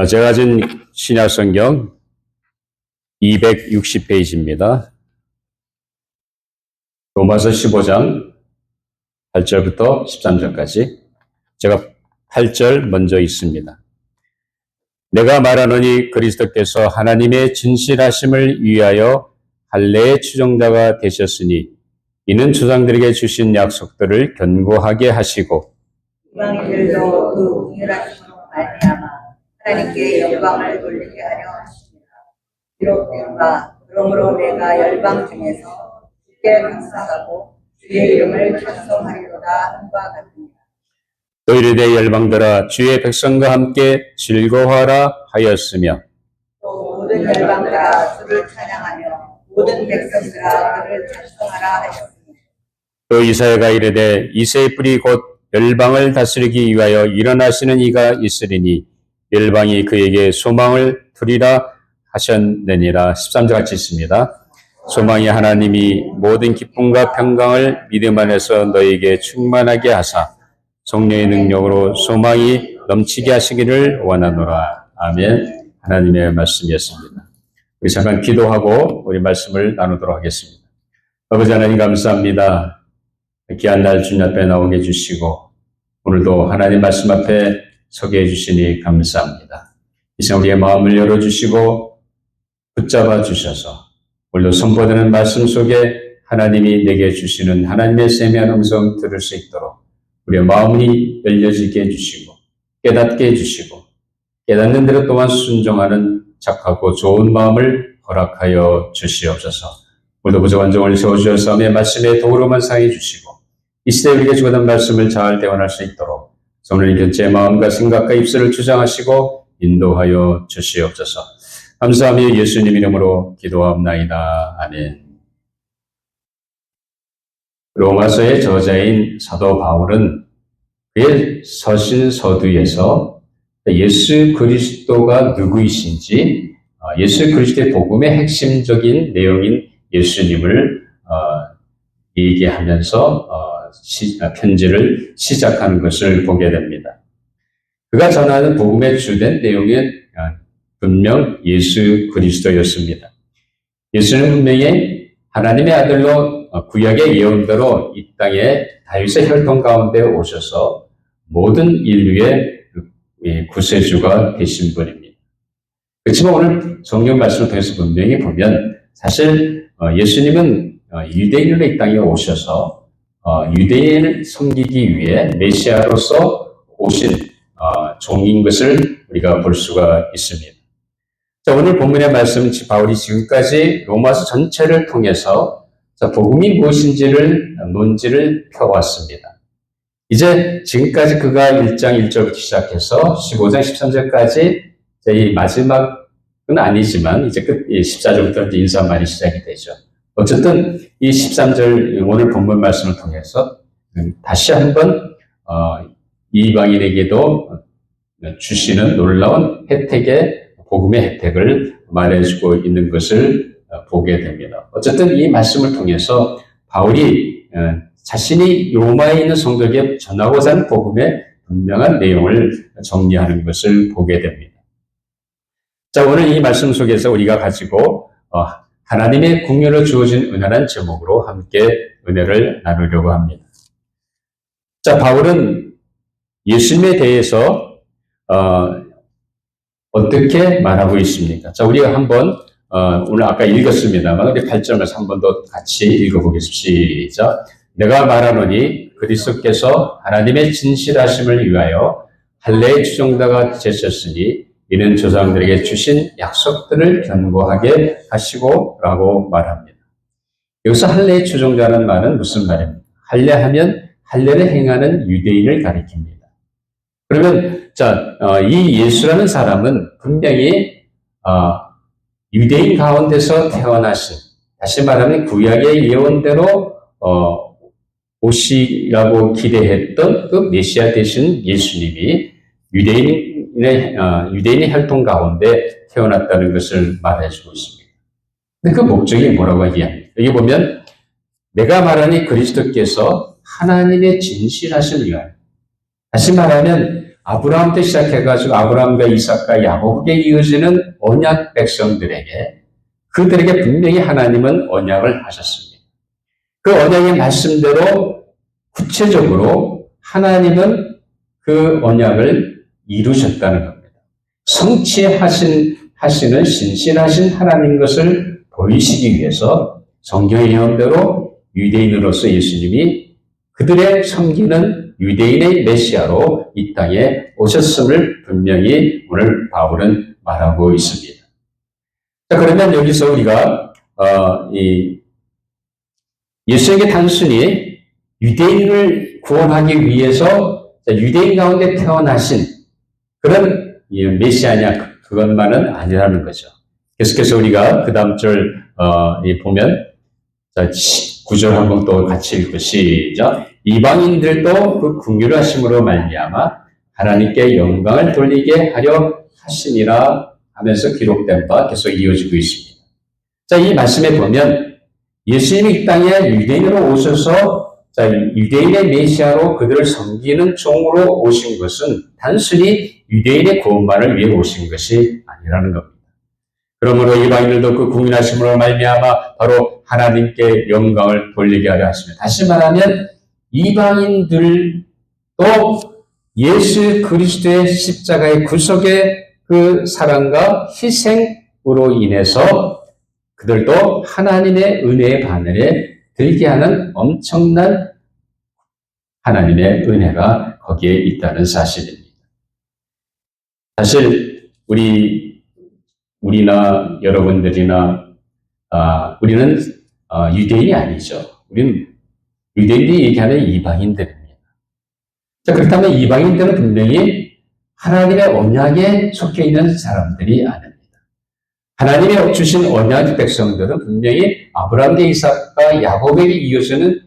제가 가진 신약성경 260페이지입니다. 로마서 15장 8절부터 13절까지. 제가 8절 먼저 읽습니다. 내가 말하노니 그리스도께서 하나님의 진실하심을 위하여 할례의 추종자가 되셨으니 이는 조상들에게 주신 약속들을 견고하게 하시고 이방인들도 그 동일하심으로 말미암아 하나님께 영광을 돌리게 하려 하십니다. 기록된바 그러므로 내가 열방 중에서 주께 감사하고 주의 이름을 찬송하리로다 한 바 같으니라. 또 이르되 열방들아 주의 백성과 함께 즐거워하라 하였으며 또 모든 열방들아 주를 찬양하며 모든 백성들아 그를 찬송하라 하였습니다. 또 이사야가 이르되 이새의 뿌리 곧 열방을 다스리기 위하여 일어나시는 이가 있으리니 열방이 그에게 소망을 두리라 하셨느니라. 13절 같이 있습니다. 소망이 하나님이 모든 기쁨과 평강을 믿음 안에서 너에게 충만하게 하사 성령의 능력으로 소망이 넘치게 하시기를 원하노라. 아멘. 하나님의 말씀이었습니다. 우리 잠깐 기도하고 우리 말씀을 나누도록 하겠습니다. 아버지 하나님 감사합니다. 귀한 날 주님 앞에 나오게 해주시고 오늘도 하나님 말씀 앞에 서게 해주시니 감사합니다. 이 시간 우리의 마음을 열어주시고 붙잡아 주셔서 오늘도 선포되는 말씀 속에 하나님이 내게 주시는 하나님의 세미한 음성 들을 수 있도록 우리의 마음이 열려지게 해주시고 깨닫게 해주시고 깨닫는 대로 또한 순종하는 착하고 좋은 마음을 허락하여 주시옵소서. 오늘도 부족한 종을 세워주셔서 내 말씀에 도우로만 사해 주시고 이 시대에 우리에게 주고된 말씀을 잘 대원할 수 있도록 성령님 견지의 마음과 생각과 입술을 주장하시고 인도하여 주시옵소서. 감사하며 예수님 이름으로 기도하옵나이다. 아멘. 로마서의 저자인 사도 바울은 그의 서신 서두에서 예수 그리스도가 누구이신지 예수 그리스도의 복음의 핵심적인 내용인 예수님을 얘기하면서 편지를 시작하는 것을 보게 됩니다. 그가 전하는 복음의 주된 내용은 분명 예수 그리스도였습니다. 예수는 분명히 하나님의 아들로 구약의 예언대로 이 땅에 다윗의 혈통 가운데 오셔서 모든 인류의 구세주가 되신 분입니다. 그렇지만 오늘 성경 말씀을 통해서 분명히 보면 사실 예수님은 유대인으로 이 땅에 오셔서 유대인을 섬기기 위해 메시아로서 오신 종인 것을 우리가 볼 수가 있습니다. 자, 오늘 본문의 말씀은 바울이 지금까지 로마서 전체를 통해서 복음이 무엇인지를 논지를 펴왔습니다. 이제 지금까지 그가 1장 1절부터 시작해서 15장 13절까지 이 마지막은 아니지만 이제 끝 14절부터 인사말이 시작이 되죠. 어쨌든 이 13절 오늘 본문 말씀을 통해서 다시 한번 이방인에게도 주시는 놀라운 혜택의 복음의 혜택을 말해주고 있는 것을 보게 됩니다. 어쨌든 이 말씀을 통해서 바울이 자신이 로마에 있는 성도에게 전하고자 하는 복음의 분명한 내용을 정리하는 것을 보게 됩니다. 자, 오늘 이 말씀 속에서 우리가 가지고 하나님의 국면으로 주어진 은혜라는 제목으로 함께 은혜를 나누려고 합니다. 자, 바울은 예수님에 대해서 어떻게 말하고 있습니까? 자, 우리가 한번 오늘 아까 읽었습니다만 우리 8절에서 한 번 더 같이 읽어보겠습니다. 시작. 내가 말하노니 그리스도께서 하나님의 진실하심을 위하여 할례의 추종자가 되셨으니 이는 조상들에게 주신 약속들을 견고하게 하시고 라고 말합니다. 여기서 할례의 추종자라는 말은 무슨 말입니까? 할례하면 할례를 행하는 유대인을 가리킵니다. 그러면 이 예수라는 사람은 분명히 유대인 가운데서 태어나신, 다시 말하면 구약의 예언대로 오시라고 기대했던 그 메시아 되신 예수님이 유대인의 혈통 가운데 태어났다는 것을 말해주고 있습니다. 근데 그 목적이 뭐라고 얘기합니까? 여기 보면 내가 말하니 그리스도께서 하나님의 진실하심을 위하여, 다시 말하면 아브라함부터 시작해가지고 아브라함과 이삭과 야곱에게 이어지는 언약 백성들에게 그들에게 분명히 하나님은 언약을 하셨습니다. 그 언약의 말씀대로 구체적으로 하나님은 그 언약을 이루셨다는 겁니다. 성취하시는 신실하신 하나님 것을 보이시기 위해서 성경의 예언대로 유대인으로서 예수님이 그들의 섬기는 유대인의 메시아로 이 땅에 오셨음을 분명히 오늘 바울은 말하고 있습니다. 자, 그러면 여기서 우리가 예수에게 단순히 유대인을 구원하기 위해서 유대인 가운데 태어나신 그런 메시아냐 그것만은 아니라는 거죠. 계속해서 우리가 그 다음 절 보면 9절 한번 또 같이 읽고 시작. 이방인들도 그 긍휼을 하심으로 말미암아 하나님께 영광을 돌리게 하려 하시니라 하면서 기록된 바 계속 이어지고 있습니다. 자, 이 말씀에 보면 예수님이 이 땅에 유대인으로 오셔서 유대인의 메시아로 그들을 섬기는 종으로 오신 것은 단순히 유대인의 구원만을 위해 오신 것이 아니라는 겁니다. 그러므로 이방인들도 그 국민하심으로 말미암아 바로 하나님께 영광을 돌리게 하려 하십니다. 다시 말하면 이방인들도 예수 그리스도의 십자가의 구속의 그 사랑과 희생으로 인해서 그들도 하나님의 은혜의 바늘에 들게 하는 엄청난 하나님의 은혜가 거기에 있다는 사실입니다. 사실 우리나 여러분들이나 우리는 유대인이 아니죠. 우리는 유대인들이 얘기하는 이방인들입니다. 자, 그렇다면 이방인들은 분명히 하나님의 언약에 속해 있는 사람들이 아닙니다. 하나님이 주신 언약 백성들은 분명히 아브라함의 이삭과 야곱에게 이어서는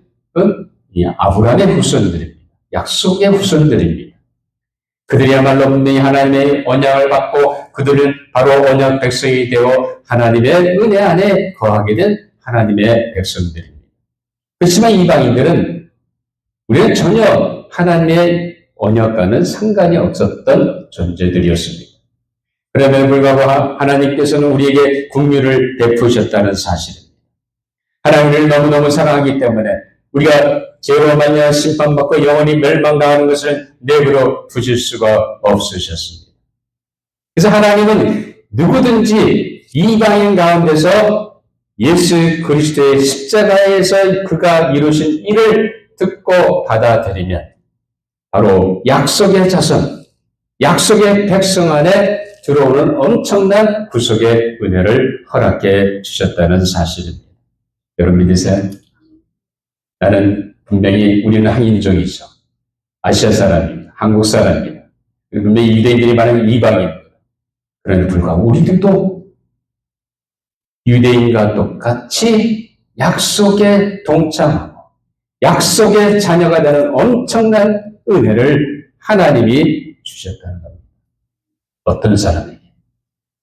아브라함의 후손들입니다. 약속의 후손들입니다. 그들이야말로 분명히 하나님의 언약을 받고 그들은 바로 언약 백성이 되어 하나님의 은혜 안에 거하게 된 하나님의 백성들입니다. 그렇지만 이방인들은 우리는 전혀 하나님의 언약과는 상관이 없었던 존재들이었습니다. 그럼에도 불구하고 하나님께서는 우리에게 긍휼을 베푸셨다는 사실입니다. 하나님을 너무너무 사랑하기 때문에 우리가 죄로 말미암아 심판받고 영원히 멸망당하는 것을 내버려 두실 수가 없으셨습니다. 그래서 하나님은 누구든지 이방인 가운데서 예수 그리스도의 십자가에서 그가 이루신 일을 듣고 받아들이면 바로 약속의 자손, 약속의 백성 안에 들어오는 엄청난 구속의 은혜를 허락해 주셨다는 사실입니다. 여러분 믿으세요? 나는 분명히 우리는 한인종이죠. 아시아 사람입니다. 한국 사람입니다. 분명히 유대인들이 말하는 이방인입니다. 그런데 불구하고 우리들도 유대인과 똑같이 약속에 동참하고 약속의 자녀가 되는 엄청난 은혜를 하나님이 주셨다는 겁니다. 어떤 사람에게?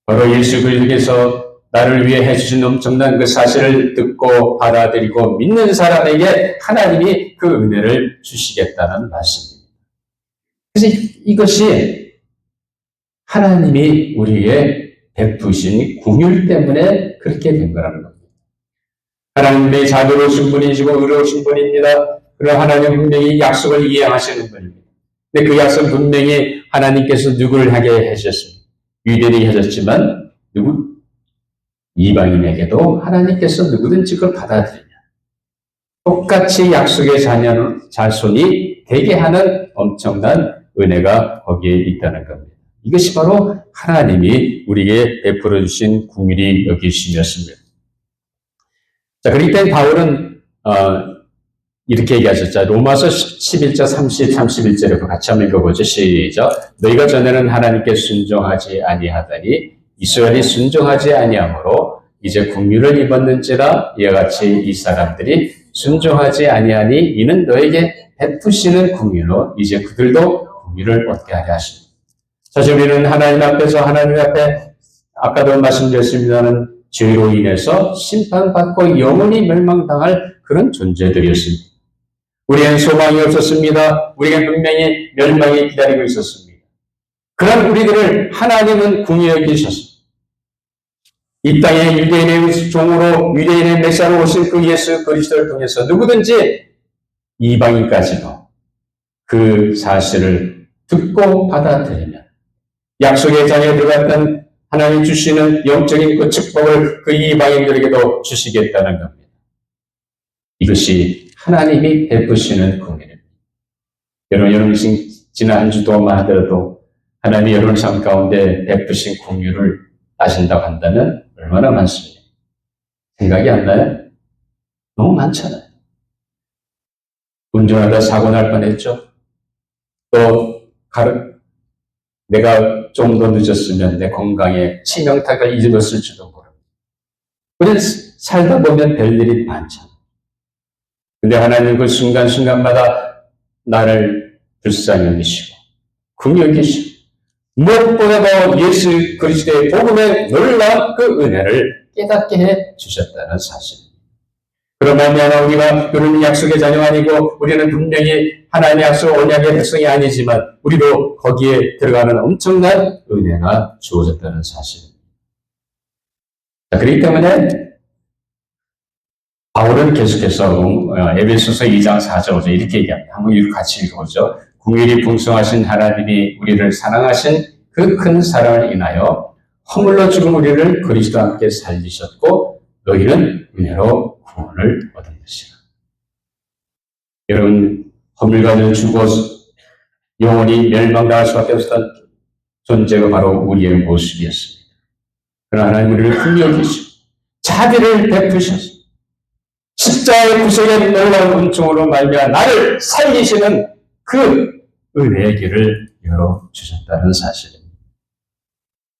바로 예수 그리스도께서 나를 위해 해주신 엄청난 그 사실을 듣고 받아들이고 믿는 사람에게 하나님이 그 은혜를 주시겠다는 말씀입니다. 그래서 이것이 하나님이 우리에게 베푸신 긍휼 때문에 그렇게 된 거라는 겁니다. 하나님의 자비로우신 분이시고 의로우신 분입니다. 그러나 하나님 분명히 약속을 이행하시는 분입니다. 근데 그 약속은 분명히 하나님께서 누구를 하게 하셨습니다. 유대인이 하셨지만 이방인에게도 하나님께서 누구든지 그걸 받아들이면 똑같이 약속의 자손이 되게 하는 엄청난 은혜가 거기에 있다는 겁니다. 이것이 바로 하나님이 우리에게 베풀어 주신 긍휼이 여기심이었습니다. 자, 그럴 때 바울은 이렇게 얘기하셨죠. 로마서 11장 31절에 같이 한번 읽어보죠. 시작. 너희가 전에는 하나님께 순종하지 아니하다니 이스라엘이 순종하지 아니하므로 이제 긍휼을 입었는지라 이와 같이 이 사람들이 순종하지 아니하니 이는 너에게 베푸시는 긍휼로 이제 그들도 긍휼을 얻게 하려 하십니다. 사실 우리는 하나님 앞에서 하나님 앞에 아까도 말씀드렸습니다는 죄로 인해서 심판받고 영원히 멸망당할 그런 존재들이었습니다. 우리에겐 소망이 없었습니다. 우리에겐 분명히 멸망이 기다리고 있었습니다. 그런 우리들을 하나님은 궁히 여기셔서 이 땅에 유대인의 종으로 유대인의 메시아로 오신 그 예수 그리스도를 통해서 누구든지 이방인까지도 그 사실을 듣고 받아들이면 약속의 자리에 들어갔던 하나님 주시는 영적인 그 축복을 그 이방인들에게도 주시겠다는 겁니다. 이것이 하나님이 베푸시는 긍휼입니다. 여러분 지난 한 주 동안만 하더라도 하나님이 여러분 삶 가운데 베푸신 긍휼을 아신다고 한다면 얼마나 많습니까? 생각이 안 나요? 너무 많잖아요. 운전하다 사고 날 뻔했죠. 또 내가 좀 더 늦었으면 내 건강에 치명타가 입었을지도 모릅니다. 우리는 살다 보면 별일이 많잖아요. 근데 하나님은 그 순간순간마다 나를 불쌍히 여기시고 긍휼히 여기시고 무엇보다도 예수 그리스도의 복음의 놀라운 그 은혜를 깨닫게 해 주셨다는 사실. 그러면 우리가 그런 약속의 자녀가 아니고 우리는 분명히 하나님의 약속 언약의 백성이 아니지만 우리도 거기에 들어가는 엄청난 은혜가 주어졌다는 사실입니다. 그렇기 때문에 바울은 계속해서 에베소서 2장 4절 5절 이렇게 얘기합니다. 한번 같이 읽어보죠. 긍휼이 풍성하신 하나님이 우리를 사랑하신 그 큰 사랑을 인하여 허물로 죽은 우리를 그리스도와 함께 살리셨고 너희는 은혜로 구원을 얻은 것이라. 여러분 허물과는 죽어서 영원히 멸망당할 수밖에 없었던 존재가 바로 우리의 모습이었습니다. 그러나 하나님 우리를 긍휼히 여기시고 자비를 베푸셔서 십자가의 구속의 놀라운 은총으로 말미암아 나를 살리시는 그 은혜의 길을 열어주셨다는 사실입니다.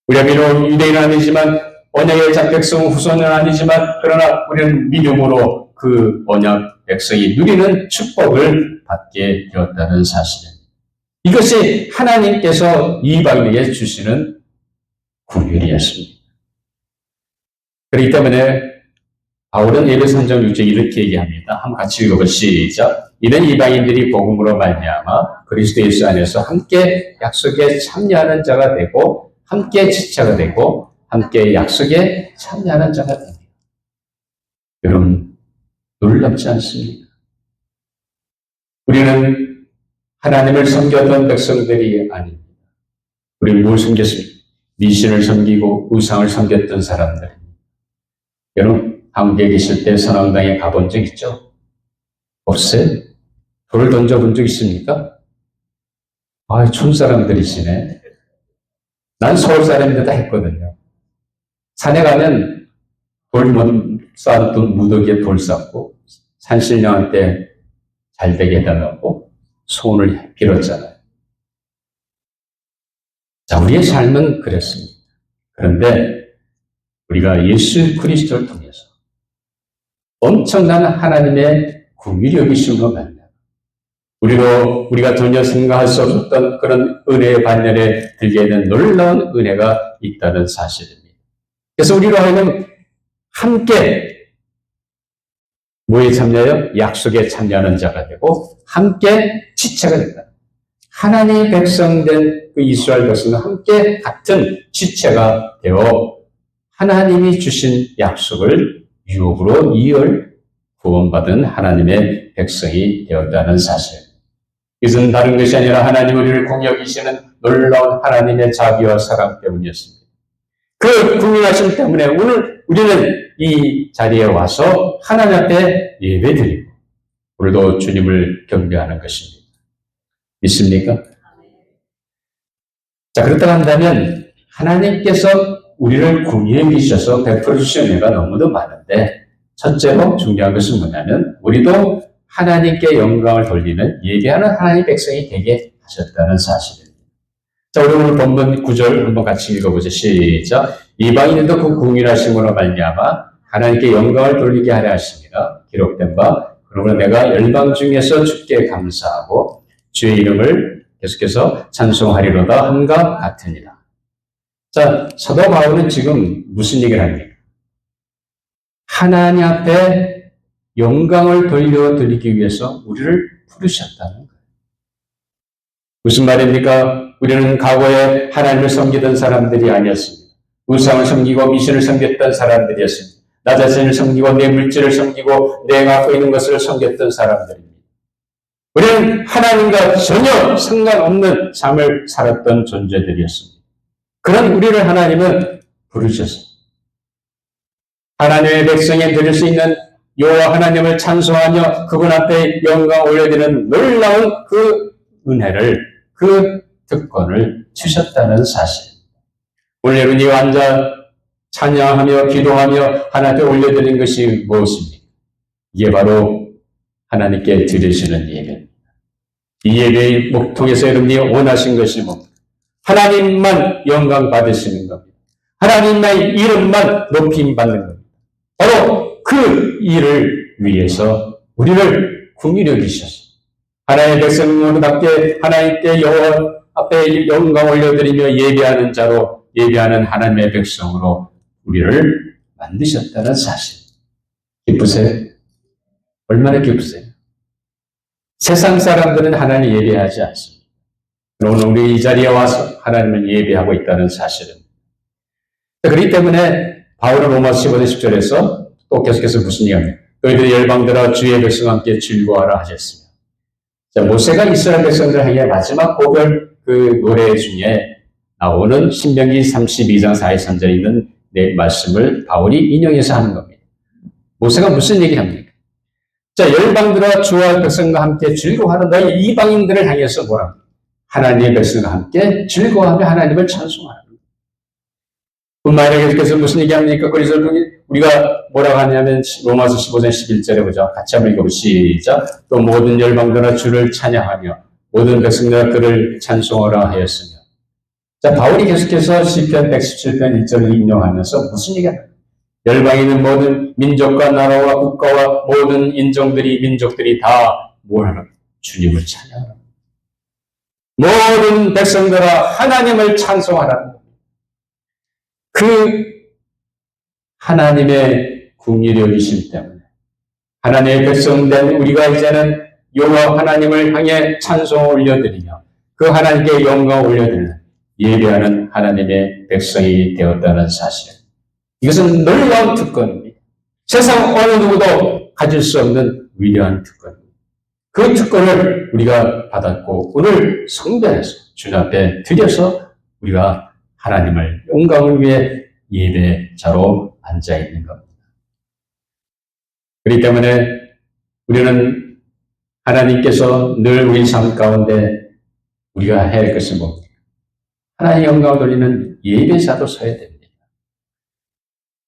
우리가 비록 유대인은 아니지만 언약의 백성 후손은 아니지만 그러나 우리는 믿음으로 그 언약 백성이 누리는 축복을 받게 되었다는 사실입니다. 이것이 하나님께서 이방인에게 주시는 긍휼이었습니다. 그렇기 때문에 바울은 에베소 3장 6절 이렇게 얘기합니다. 한번 같이 읽어보시죠. 시작. 이는 이방인들이 복음으로 말미암아 그리스도 예수 안에서 함께 약속에 참여하는 자가 되고 함께 지체가 되고 함께 약속에 참여하는 자가 됩니다. 여러분 놀랍지 않습니까? 우리는 하나님을 섬겼던 백성들이 아닙니다. 우리는 뭘 섬겼습니까? 미신을 섬기고 우상을 섬겼던 사람들입니다. 여러분 한국에 계실 때 선왕당에 가본 적 있죠? 없어요? 돌을 던져본 적 있습니까? 촌사람들이시네. 난 서울 사람인데 다 했거든요. 산에 가면 쌓았던 무더기에 돌 쌓고 산신령한테 잘 되게 해달라고 소원을 빌었잖아요. 자, 우리의 삶은 그랬습니다. 그런데 우리가 예수 그리스도를 통해서 엄청난 하나님의 긍휼히 여기심으로 말미암아 우리가 전혀 생각할 수 없었던 그런 은혜의 반열에 들게 된 놀라운 은혜가 있다는 사실입니다. 그래서 우리로 하여금 함께 뭐에 참여해요? 약속에 참여하는 자가 되고 함께 지체가 된다. 하나님의 백성된 그 이스라엘 백성과 함께 같은 지체가 되어 하나님이 주신 약속을 유업으로 이을 구원받은 하나님의 백성이 되었다는 사실. 이것은 다른 것이 아니라 하나님 우리를 긍휼히 여기시는 놀라운 하나님의 자비와 사랑 때문이었습니다. 그 긍휼하심 때문에 오늘 우리는 이 자리에 와서 하나님 앞에 예배드리고 오늘도 주님을 경배하는 것입니다. 믿습니까? 자, 그렇다고 한다면 하나님께서 우리를 긍휼히 여기셔서 베풀어 주신 은혜가 너무도 많은데 첫째로 중요한 것은 뭐냐면 우리도 하나님께 영광을 돌리는 예배하는 하나님의 백성이 되게 하셨다는 사실입니다. 자, 우리 오늘 본문 9절 한번 같이 읽어보죠. 시작. 이방인들도 그 긍휼하심으로 말미암아 하나님께 영광을 돌리게 하려 하십니다. 기록된 바 그러므로 내가 열방 중에서 주께 감사하고 주의 이름을 계속해서 찬송하리로다 함과 같으니라. 자, 사도 바울은 지금 무슨 얘기를 합니까? 하나님 앞에 영광을 돌려드리기 위해서 우리를 부르셨다는 거예요. 무슨 말입니까? 우리는 과거에 하나님을 섬기던 사람들이 아니었습니다. 우상을 섬기고 미신을 섬겼던 사람들이었습니다. 나 자신을 섬기고 내 물질을 섬기고 내가 갖고 있는 것을 섬겼던 사람들입니다. 우리는 하나님과 전혀 상관없는 삶을 살았던 존재들이었습니다. 그런 우리를 하나님은 부르셨습니다. 하나님의 백성에 드릴 수 있는 여호와 하나님을 찬송하며 그분 앞에 영광 올려드리는 놀라운 그 은혜를, 그 특권을 주셨다는 사실. 오늘 여러분이 앉아 찬양하며 기도하며 하나님께 올려드린 것이 무엇입니까? 이게 바로 하나님께 드리시는 예배입니다. 이 예배의 통해서 여러분이 원하신 것이 뭡니까? 하나님만 영광 받으시는 겁니다. 하나님의 이름만 높임 받는 겁니다. 바로 그 일을 위해서 우리를 긍휼히 여기셨습니다. 하나님의 백성으로답게 하나님께 여호와 앞에 영광 올려드리며 예배하는 자로, 예배하는 하나님의 백성으로 우리를 만드셨다는 사실. 기쁘세요? 얼마나 기쁘세요? 세상 사람들은 하나님 예배하지 않습니다. 오늘 우리 이 자리에 와서 하나님을 예배하고 있다는 사실은. 그렇기 때문에 바울은 로마서 15장 10절에서 또 계속해서 무슨 얘기합니까? 너희들 열방들아 주의 백성과 함께 즐거워하라 하셨습니다. 자, 모세가 이스라엘 백성들 향해 마지막 고별 그 노래 중에 나오는 신명기 32장 4절 3절에 있는 내 말씀을 바울이 인용해서 하는 겁니다. 모세가 무슨 얘기합니까? 자, 열방들아 주와 백성과 함께 즐거워하는 너희 이방인들을 향해서 뭐라고? 하나님의 백성과 함께 즐거워하며 하나님을 찬송하라. 뿐만 아니라 계속해서 무슨 얘기합니까? 그래서 우리가 뭐라고 하냐면 로마서 15장 11절에 보자. 같이 한번 읽어보시죠. 시작. 또 모든 열방들아 주를 찬양하며 모든 백성들아 그를 찬송하라 하였으며. 자, 바울이 계속해서 시편 117편 1절을 인용하면서 무슨 얘기합니까? 열방에는 모든 민족과 나라와 국가와 모든 인종들이 민족들이 다 뭘 하라? 주님을 찬양하라. 모든 백성들아 하나님을 찬송하라. 그 하나님의 긍휼히 여기심 때문에 하나님의 백성된 우리가 이제는 여호와 하나님을 향해 찬송을 올려드리며 그 하나님께 영광을 올려드리는 예배하는 하나님의 백성이 되었다는 사실. 이것은 놀라운 특권입니다. 세상 어느 누구도 가질 수 없는 위대한 특권입니다. 그 특권을 우리가 받았고 오늘 성전에서 주님 앞에 드려서 우리가 하나님을 영광을 위해 예배자로 앉아있는 겁니다. 그렇기 때문에 우리는 하나님께서 늘 우리 삶 가운데 우리가 해야 할 것은 뭡니까? 하나님의 영광을 돌리는 예배자로 서야 됩니다.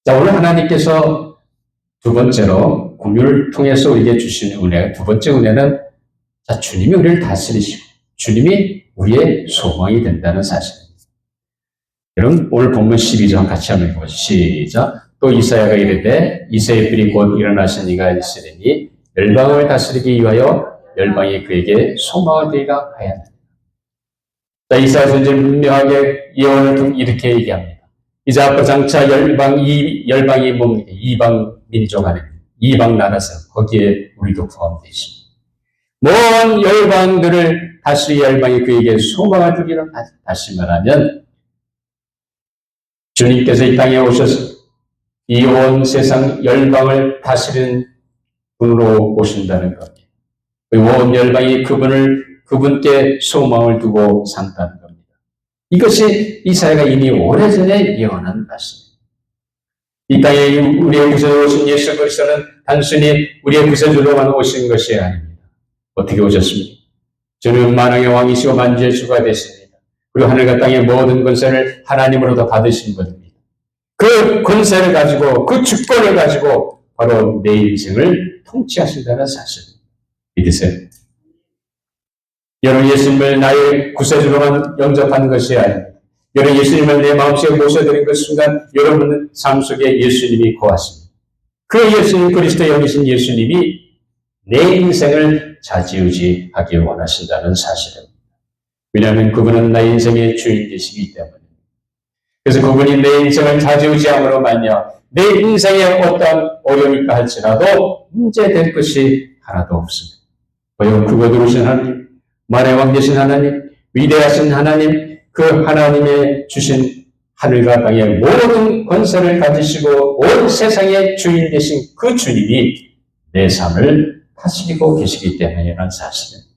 자, 오늘 하나님께서 두 번째로 긍휼을 통해서 우리에게 주시는 은혜, 두 번째 은혜는 자, 주님이 우리를 다스리시고 주님이 우리의 소망이 된다는 사실입니다. 여러분 오늘 본문 12장 같이 한번 읽어보시죠. 시작. 또 이사야가 이르되 이새의 뿔이 곧 일어나신 이가 있으리니 열방을 다스리기 위하여 열방이 그에게 소망을 되리라 하였느니라. 자, 이사야 선지자는 분명하게 예언을 통해 이렇게 얘기합니다. 이제 앞으로 장차 열방이 뭡니까? 이방 민족 안에 이방 나라에서 거기에 우리도 포함되어 있습니다. 모든 열방들을 다스리 열방이 그에게 소망을 주기를. 다시 말하면 주님께서 이 땅에 오셔서 이 온 세상 열방을 다스리는 분으로 오신다는 겁니다. 온 열방이 그분께 소망을 두고 산다는 겁니다. 이것이 이사야가 이미 오래전에 예언한 말씀입니다. 이 땅에 우리의 구세주로 오신 예수 그리스도는 단순히 우리의 구세주로만 오신 것이 아닙니다. 어떻게 오셨습니까? 주는 만왕의 왕이시고 만주의 주가 되십니다. 그리고 하늘과 땅의 모든 권세를 하나님으로부터 받으신 분입니다. 그 권세를 가지고 그 주권을 가지고 바로 내 인생을 통치하신다는 사실 믿으세요? 여러분 예수님을 나의 구세주로만 영접하는 것이 아닙니다. 여러분 예수님을 내 마음속에 모셔드린 그 순간 여러분 삶 속에 예수님이 거하십니다. 그 예수님 그리스도 영이신 예수님이 내 인생을 좌지우지하기 원하신다는 사실입니다. 왜냐하면 그분은 나의 인생의 주인 되시기 때문에. 그래서 그분이 내 인생을 좌지우지함으로 말미암아 내 인생에 어떠한 어려움이 있다 할지라도 문제될 것이 하나도 없습니다. 왜냐하면 그곳으로 오신 하나님, 만의 왕 되신 하나님, 위대하신 하나님, 그 하나님의 주신 하늘과 땅의 모든 권세를 가지시고 온 세상의 주인 되신 그 주님이 내 삶을 다스리고 계시기 때문이라는 사실입니다.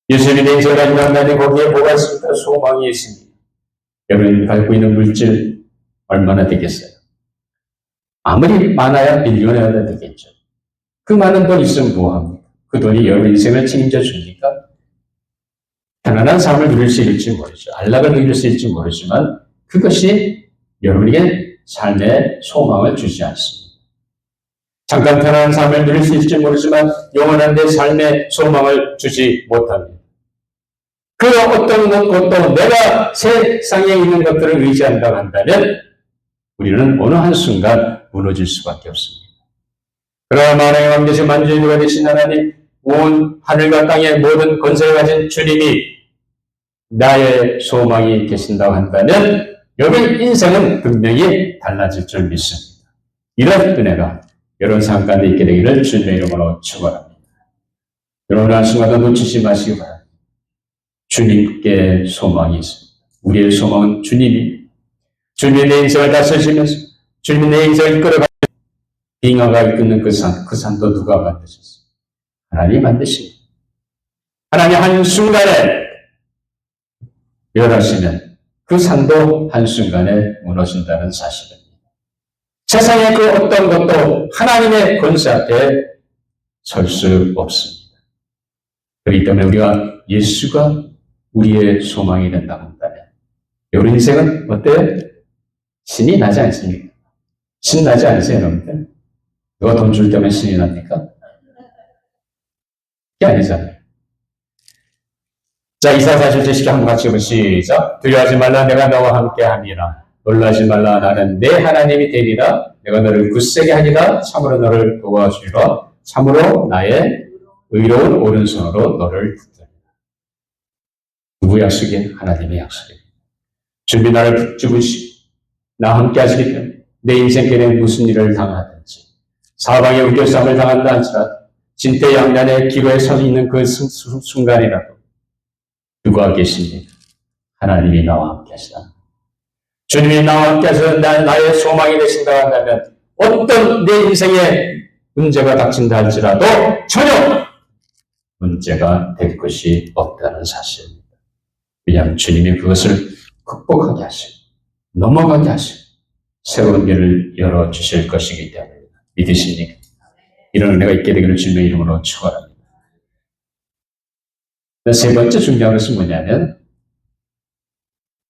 예수님이 내 인생을 가지고 한다면 거기에 뭐가 있습니까? 소망이 있습니다. 여러분이 갖고 있는 물질 얼마나 되겠어요? 아무리 많아야 밀리언어가 되겠죠. 그 많은 돈 있으면 뭐합니까? 그 돈이 여러분 인생을 책임져 줍니까? 편안한 삶을 누릴 수 있을지 모르죠. 안락을 누릴 수 있을지 모르지만 그것이 여러분에게 삶의 소망을 주지 않습니다. 잠깐 편안한 삶을 누릴 수 있을지 모르지만 영원한 내 삶의 소망을 주지 못합니다. 그 어떤 것도 내가 세상에 있는 것들을 의지한다고 한다면 우리는 어느 한순간 무너질 수밖에 없습니다. 그러나 만왕의 왕 되신 만주의 되신 하나님, 온 하늘과 땅의 모든 권세를 가진 주님이 나의 소망이 계신다고 한다면 여러분 인생은 분명히 달라질 줄 믿습니다. 이런 은혜가 여러분 삶 가운데 있게 되기를 주님의 이름으로 축원합니다. 여러분 한순간도 놓치지 마시기 바랍니다. 주님께 소망이 있습니다. 우리의 소망은 주님입니다. 주님이 내 인생을 다스리시면서 주님이 내 인생을 이끌어가는 빙하가 이끄는 그 산도 누가 만드셨어요? 하나님이 만드십니다. 하나님 한순간에 멸하시면 그 산도 한순간에 무너진다는 사실입니다. 세상의 그 어떤 것도 하나님의 권세 앞에 설 수 없습니다. 그렇기 때문에 우리가 예수가 우리의 소망이 된다고 한다면 우리 인생은 어때요? 신이 나지 않습니까? 신 나지 않으세요, 여러분들? 누가 돈 줄 때만 신이 납니까? 그게 아니잖아요. 자, 이사야 40절 한번 같이 보시죠. 두려워하지 말라, 내가 너와 함께 함이라. 놀라지 말라, 나는 내 하나님이 되리라. 내가 너를 굳세게 하리라. 참으로 너를 도와주리라. 참으로 나의 의로운 오른손으로 너를 붙들리라. 누구 약속이에요? 하나님의 약속이에요. 주님이 나를 붙잡으시고 나와 함께 하시기 때문에 내 인생길에 무슨 일을 당하든지 사방에 우겨싸움을 당한다 할지라도 진퇴양난의 기로에 서 있는 그 순간이라도 누가 계십니까? 하나님이 나와 함께 하시다. 주님이 나와 함께 하셔서 나의 소망이 되신다 한다면 어떤 내 인생에 문제가 닥친다 할지라도 전혀 문제가 될 것이 없다는 사실입니다. 왜냐하면 주님이 그것을 극복하게 하시고 넘어가게 하시고 새로운 길을 열어주실 것이기 때문입니다. 믿으십니까? 이런 은혜가 있게 되기를 주님의 이름으로 축원합니다. 세 번째 중요한 것은 뭐냐면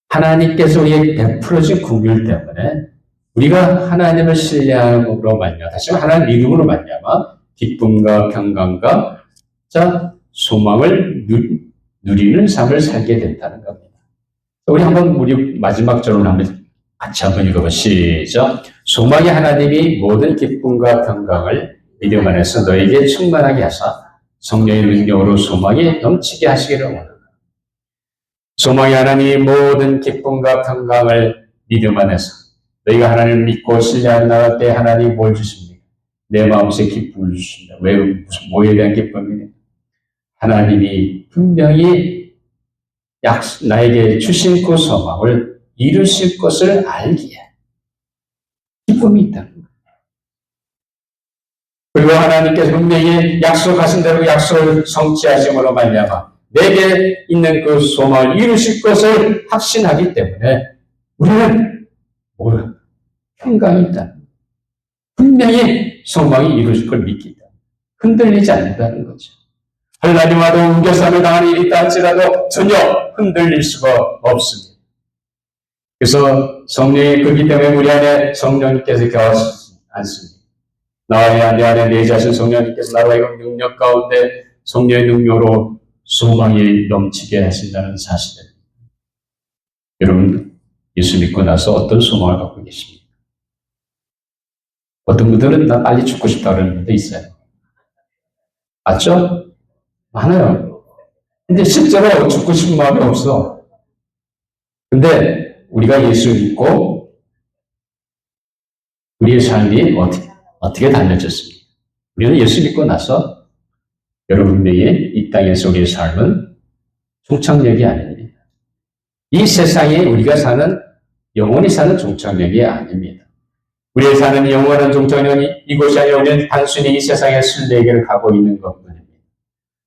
하나님께서 우리에게 베풀어진 긍휼 때문에 우리가 하나님을 신뢰함으로 말미암아 다시 말해 하나님 믿음으로 말미암아 기쁨과 평강과 소망을 누리는 삶을 살게 된다는 겁니다. 우리 마지막 절을 같이 한번 읽어보시죠. 소망의 하나님이 모든 기쁨과 평강을 믿음 안에서 너에게 충만하게 하사 성령의 능력으로 소망이 넘치게 하시기를 원합니다. 소망의 하나님이 모든 기쁨과 평강을 믿음 안에서 너희가 하나님을 믿고 신뢰하는 나갈 때 하나님이 뭘 주십니까? 내 마음속에 기쁨을 주십니다. 왜? 뭐에 대한 기쁨입니까? 하나님이 분명히 나에게 주신 그 소망을 이루실 것을 알기에 기쁨이 있다는 거예요. 그리고 하나님께서 분명히 약속하신 대로 약속을 성취하심으로 말미암아 내게 있는 그 소망을 이루실 것을 확신하기 때문에 우리는 평강이 있다. 분명히 소망이 이루실 걸 믿기 때문에 흔들리지 않는다는 거죠. 하나님과도 우겨싸움을 당하는 일이 있다 할지라도 전혀 흔들릴 수가 없습니다. 그래서 성령이 그렇기 때문에 우리 안에 성령님께서 계시지 않습니다. 내 안에 내재하신 성령님께서 나로 하여금 능력 가운데 성령의 능력으로 소망이 넘치게 하신다는 사실입니다. 여러분, 예수 믿고 나서 어떤 소망을 갖고 계십니까? 어떤 분들은 나 빨리 죽고 싶다 그러는 분도 있어요. 맞죠? 많아요. 근데 실제로 죽고 싶은 마음이 없어. 근데 우리가 예수 믿고 우리의 삶이 어떻게 달라졌습니까? 우리는 예수 믿고 나서 여러분 분명히 이 땅에서 우리의 삶은 종착역이 아닙니다. 이 세상에 우리가 사는 영원히 사는 종착역이 아닙니다. 우리가 사는 영원한 종착역이 이곳이 아니라 우리는 단순히 이 세상의 순례길을 가고 있는 것뿐입니다.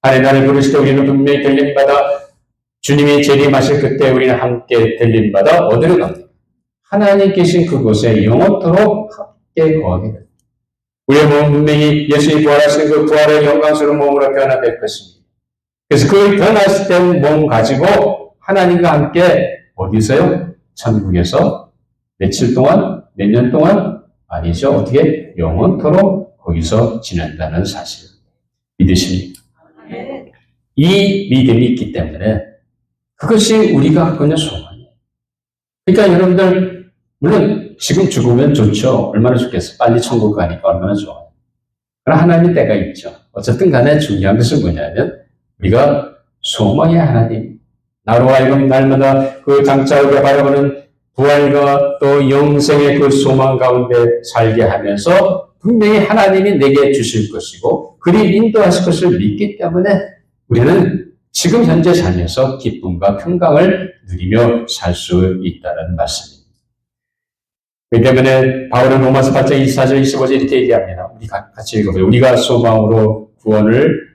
하나님 부르실 때 우리는 분명히 들림받아 주님이 재림하실 그때 우리는 함께 들림받아 어디로 갑니까? 하나님 계신 그곳에 영원토록 함께 거하게 됩니다. 우리의 몸은 분명히 예수님이 부활하시는 그 부활의 영광스러운 몸으로 변화될 것입니다. 그래서 그 변화했을 때 몸 가지고 하나님과 함께 어디서요? 천국에서 며칠 동안? 몇 년 동안? 아니죠. 어떻게? 영원토록 거기서 지낸다는 사실. 믿으십니까? 이 믿음이 있기 때문에 그것이 우리가 갖고 있는 소망이에요. 그러니까 여러분들, 물론 지금 죽으면 좋죠. 얼마나 좋겠어. 빨리 천국 가니까 얼마나 좋아요. 그러나 하나님의 때가 있죠. 어쨌든 간에 중요한 것은 뭐냐면 우리가 소망의 하나님, 나로 하여금 날마다 그 장차오게 바라보는 부활과 또 영생의 그 소망 가운데 살게 하면서 분명히 하나님이 내게 주실 것이고 그리 인도하실 것을 믿기 때문에 우리는 지금 현재 살면서 기쁨과 평강을 누리며 살 수 있다는 말씀입니다. 그렇기 때문에 바울은 로마서 8장 24절 25절 이렇게 얘기합니다. 우리 같이 읽어보세요. 우리가 소망으로 구원을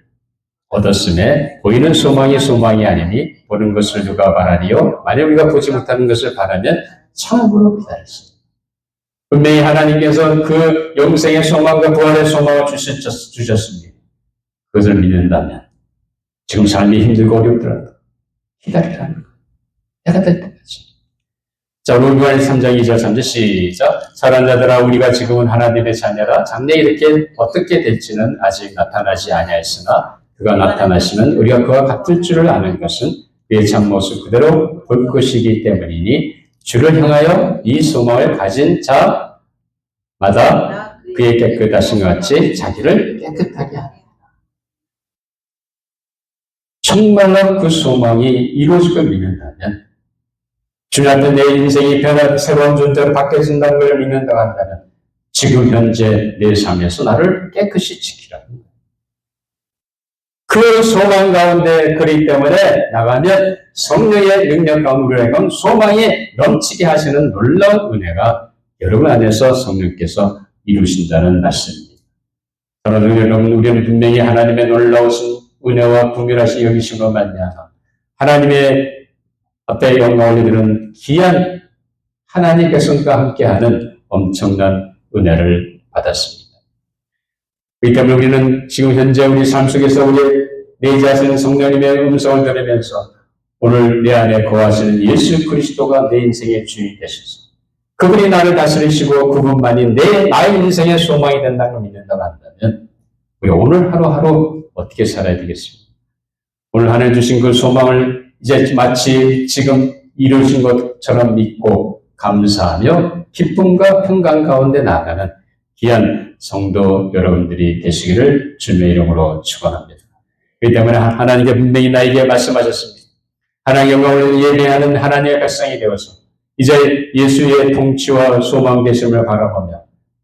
얻었음에 보이는 소망이 소망이 아니니 보는 것을 누가 바라리요? 만약 우리가 보지 못하는 것을 바라면 참으로 기다렸습니다. 분명히 하나님께서 그 영생의 소망과 부활의 소망을 주셨습니다. 그것을 믿는다면 지금 삶이 힘들고 어렵더라도 기다리라는 거예요. 내가 될 때까지. 자, 로마서 3장 2절 3절 시작. 사랑하는 자들아 우리가 지금은 하나님의 자녀라 장래 이렇게 어떻게 될지는 아직 나타나지 아니하였으나 그가 나타나시면 우리가 그와 같을 줄을 아는 것은 그의 참모습 그대로 볼 것이기 때문이니 주를 향하여 이 소망을 가진 자마다 그의 깨끗하신 것 같이 자기를 깨끗하게 하라. 정말로 그 소망이 이루어질 걸 믿는다면 주님 앞에 내 인생이 변화되고 새로운 존재로 바뀌어진다는 걸 믿는다고 한다면 지금 현재 내 삶에서 나를 깨끗이 지키라는 거예요. 그 소망 가운데 그렇기 때문에 나가면 성령의 능력 가운데 우리가 소망이 넘치게 하시는 놀라운 은혜가 여러분 안에서 성령께서 이루신다는 말씀입니다. 사랑하는 여러분, 우리는 분명히 하나님의 놀라우신 은혜와 분별하신 여기심으로 말미암아 하나님의 앞에 영광을 드리는 귀한 하나님의 백성과 함께하는 엄청난 은혜를 받았습니다. 그렇기 때문에 우리는 지금 현재 우리 삶 속에서 우리 내 자신은 성령님의 음성을 들으면서 오늘 내 안에 거하시는 예수 그리스도가 내 인생의 주인이 되셔서 그분이 나를 다스리시고 그분만이 나의 인생의 소망이 된다는 걸 믿는다고 한다면 우리 오늘 하루하루 어떻게 살아야 되겠습니까? 오늘 하나님 주신 그 소망을 이제 마치 지금 이루어진 것처럼 믿고 감사하며 기쁨과 평강 가운데 나아가는 귀한 성도 여러분들이 되시기를 주님의 이름으로 축원합니다. 그렇기 때문에 하나님께 분명히 나에게 말씀하셨습니다. 하나님의 영광을 예배하는 하나님의 백성이 되어서 이제 예수의 통치와 소망 되심을 바라보며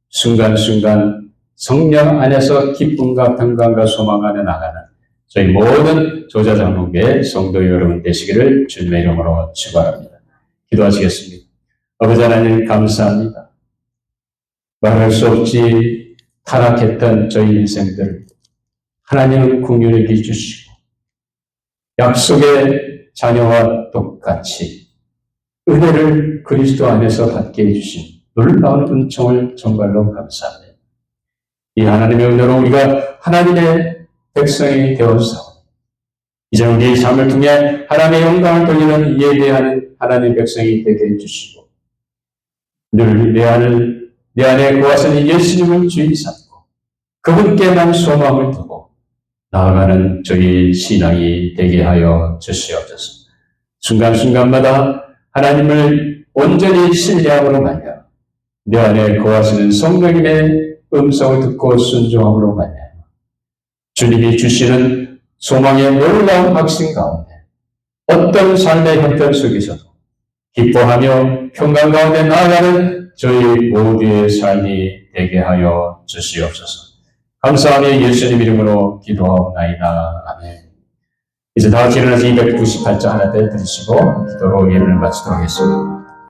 순간순간 성령 안에서 기쁨과 평강과 소망 안에 나가는 저희 모든 조자장로교회 성도 여러분 되시기를 주님의 이름으로 축원합니다. 기도하시겠습니다. 아버지 하나님 감사합니다. 말할 수 없이 타락했던 저희 인생들 하나님은 긍휼히 주시고 약속의 자녀와 똑같이 은혜를 그리스도 안에서 받게 해주신 놀라운 은총을 정말로 감사합니다. 이 하나님의 은혜로 우리가 하나님의 백성이 되어서 이제 우리의 삶을 통해 하나님의 영광을 돌리는 예배하는 하나님의 백성이 되게 해주시고 늘 내 안에 거하시는 예수님을 주인 삼고 그분께만 소망을 두고 나아가는 저희 신앙이 되게 하여 주시옵소서. 순간순간마다 하나님을 온전히 신뢰함으로 말미암아 내 안에 거하시는 성령님의 음성을 듣고 순종함으로 말미암아 주님이 주시는 소망의 놀라운 확신 가운데 어떤 삶의 형편 속에서도 기뻐하며 평강 가운데 나아가는 저희 모두의 삶이 되게 하여 주시옵소서. 감사하며 예수님 이름으로 기도하옵나이다. 아멘. 이제 다 같이 일어나서 298장 하나 더 들으시고 기도로 예배를 마치도록 하겠습니다.